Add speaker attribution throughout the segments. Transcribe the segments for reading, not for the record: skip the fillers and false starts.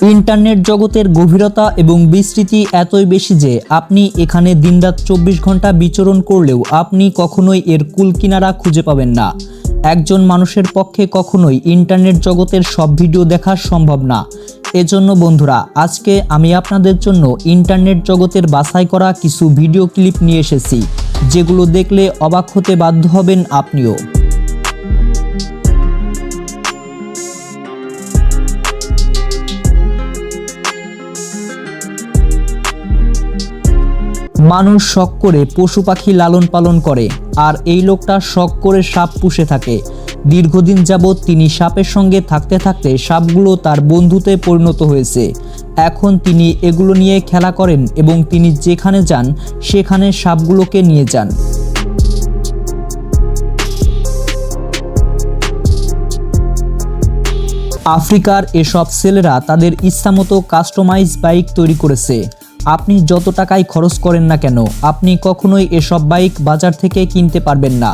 Speaker 1: Internet জগতের গভীরতা এবং বিস্তৃতি এতই বেশি যে আপনি এখানে দিনরাত 24 ঘন্টা বিচরণ করলেও আপনি কখনোই এর কুল কিনারা খুঁজে পাবেন না। একজন মানুষের পক্ষে কখনোই ইন্টারনেট জগতের সব ভিডিও দেখা সম্ভব না। এজন্য বন্ধুরা, আজকে আমি আপনাদের জন্য ইন্টারনেট জগতের বাছাই করা কিছু ভিডিও ক্লিপ নিয়ে এসেছি, যেগুলো দেখলে অবাক হতে বাধ্য হবেন আপনিও। মানুষ শখ করে পশু পাখি লালন পালন করে, আর এই লোকটা শখ করে সাপ পুষে থাকে। দীর্ঘদিন যাবৎ তিনি সাপের সঙ্গে থাকতে থাকতে সাপগুলো তার বন্ধুতে পরিণত হয়েছে। এখন তিনি এগুলো নিয়ে খেলা করেন এবং তিনি যেখানে যান সেখানে সাপগুলোকে নিয়ে যান। আফ্রিকার এসব ছেলেরা তাদের ইচ্ছামতো কাস্টমাইজ বাইক তৈরি করেছে। আপনি যত টাকাই খরচ করেন না কেন, আপনি কখনোই এসব বাইক বাজার থেকে কিনতে পারবেন না,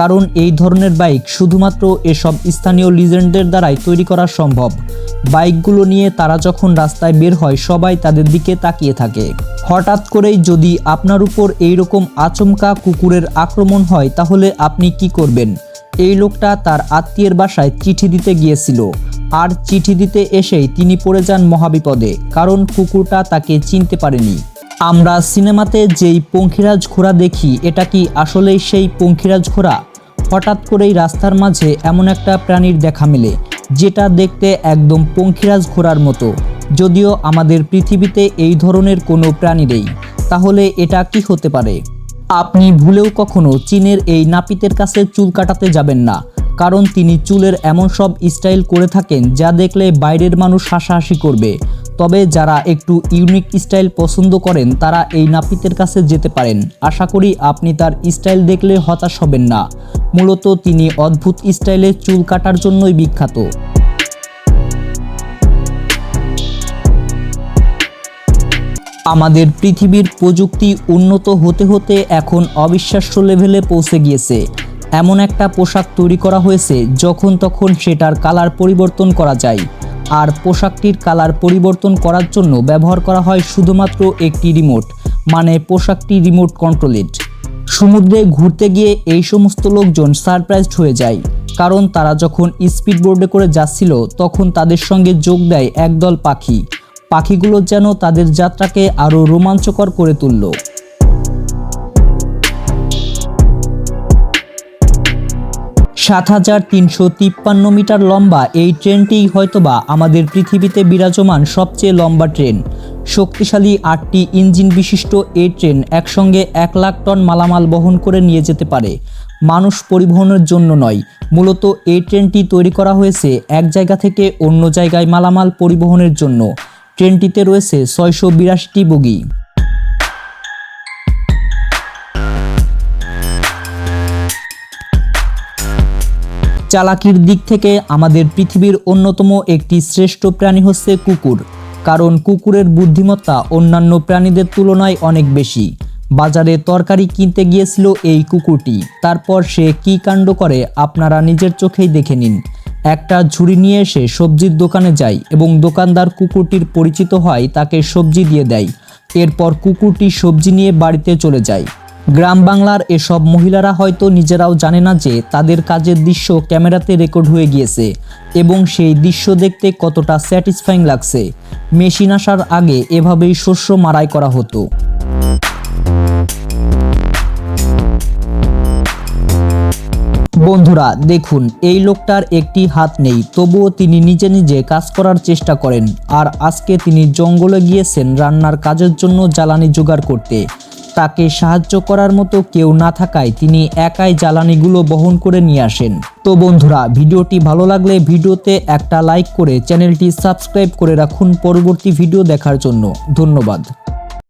Speaker 1: কারণ এই ধরনের বাইক শুধুমাত্র এসব স্থানীয় লিজেন্ডদের দ্বারাই তৈরি করা সম্ভব। বাইকগুলো নিয়ে তারা যখন রাস্তায় বের হয়, সবাই তাদের দিকে তাকিয়ে থাকে। হঠাৎ করেই যদি আপনার উপর এইরকম আচমকা কুকুরের আক্রমণ হয়, তাহলে আপনি কি করবেন? এই লোকটা তার আত্মীয়ের বাসায় চিঠি দিতে গিয়েছিল, আর চিঠি দিতে এসেই তিনি পড়ে যান মহাবিপদে, কারণ কুকুরটা তাকে চিনতে পারেনি। আমরা সিনেমাতে যেই পঙ্খিরাজ ঘোড়া দেখি, এটা কি আসলেই সেই পঙ্খিরাজ ঘোড়া? হঠাৎ করেই রাস্তার মাঝে এমন একটা প্রাণীর দেখা মেলে, যেটা দেখতে একদম পঙ্খিরাজ ঘোড়ার মতো। যদিও আমাদের পৃথিবীতে এই ধরনের কোনো প্রাণী নেই, তাহলে এটা কি হতে পারে? আপনি ভুলেও কখনো চীনের এই নাপিতের কাছে চুল কাটাতে যাবেন না, কারণ তিনি চুলের এমন সব স্টাইল করে থাকেন যা দেখলে বাইরের মানুষ হাসাহাসি করবে। তবে যারা একটু ইউনিক স্টাইল পছন্দ করেন তারা এই নাপিতের কাছে যেতে পারেন। আশা করি আপনি তার স্টাইল দেখলে হতাশ হবেন না। মূলত তিনি অদ্ভুত স্টাইলে চুল কাটার জন্যই বিখ্যাত। আমাদের পৃথিবীর প্রযুক্তি উন্নত হতে হতে এখন অবিশ্বাস্য লেভেলে পৌঁছে গিয়েছে। এমন একটা পোশাক তৈরি করা হয়েছে যখন তখন সেটার কালার পরিবর্তন করা যায়, আর পোশাকটির কালার পরিবর্তন করার জন্য ব্যবহার করা হয় শুধুমাত্র একটি রিমোট, মানে পোশাকটি রিমোট কন্ট্রোলেড। সমুদ্রে ঘুরতে গিয়ে এই সমস্ত লোকজন সারপ্রাইজড হয়ে যায়, কারণ তারা যখন স্পিডবোর্ডে করে যাচ্ছিল তখন তাদের সঙ্গে যোগ দেয় একদল পাখি। পাখিগুলো যেন তাদের যাত্রাকে আরও রোমাঞ্চকর করে তুলল। সাত 7353 মিটার লম্বা এই ট্রেনটিই হয়তোবা আমাদের পৃথিবীতে বিরাজমান সবচেয়ে লম্বা ট্রেন। শক্তিশালী 8টি ইঞ্জিন বিশিষ্ট এই ট্রেন একসঙ্গে 1 লাখ টন মালামাল বহন করে নিয়ে যেতে পারে। মানুষ পরিবহনের জন্য নয়, মূলত এই ট্রেনটি তৈরি করা হয়েছে এক জায়গা থেকে অন্য জায়গায় মালামাল পরিবহনের জন্য। ট্রেনটিতে রয়েছে 682টি বগি। চালাকির দিক থেকে আমাদের পৃথিবীর অন্যতম একটি শ্রেষ্ঠ প্রাণী হচ্ছে কুকুর, কারণ কুকুরের বুদ্ধিমত্তা অন্যান্য প্রাণীদের তুলনায় অনেক বেশি। বাজারে তরকারি কিনতে গিয়েছিল এই কুকুরটি, তারপর সে কী কাণ্ড করে আপনারা নিজের চোখেই দেখে নিন। একটা ঝুড়ি নিয়ে এসে সবজির দোকানে যায় এবং দোকানদার কুকুরটির পরিচিত হয়, তাকে সবজি দিয়ে দেয়। এরপর কুকুরটি সবজি নিয়ে বাড়িতে চলে যায়। গ্রাম বাংলার এসব মহিলারা হয়তো নিজেরাও জানে না যে তাদের কাজের দৃশ্য ক্যামেরাতে রেকর্ড হয়ে গিয়েছে এবং সেই দৃশ্য দেখতে কতটা স্যাটিসফাইং লাগছে। মেশিন আসার আগে এভাবেই শস্য মাড়াই করা হতো। বন্ধুরা দেখুন, এই লোকটার একটি হাত নেই, তবুও তিনি নিজে নিজে কাজ করার চেষ্টা করেন। আর আজকে তিনি জঙ্গলে গিয়েছেন রান্নার কাজের জন্য জ্বালানি জোগাড় করতে। তাকে সাহায্য করার মতো কেউ না থাকায় তিনি একাই জ্বালানিগুলো বহন করে নিয়ে আসেন। তো বন্ধুরা, ভিডিওটি ভালো লাগলে ভিডিওতে একটা লাইক করে চ্যানেলটি সাবস্ক্রাইব করে রাখুন পরবর্তী ভিডিও দেখার জন্য। ধন্যবাদ।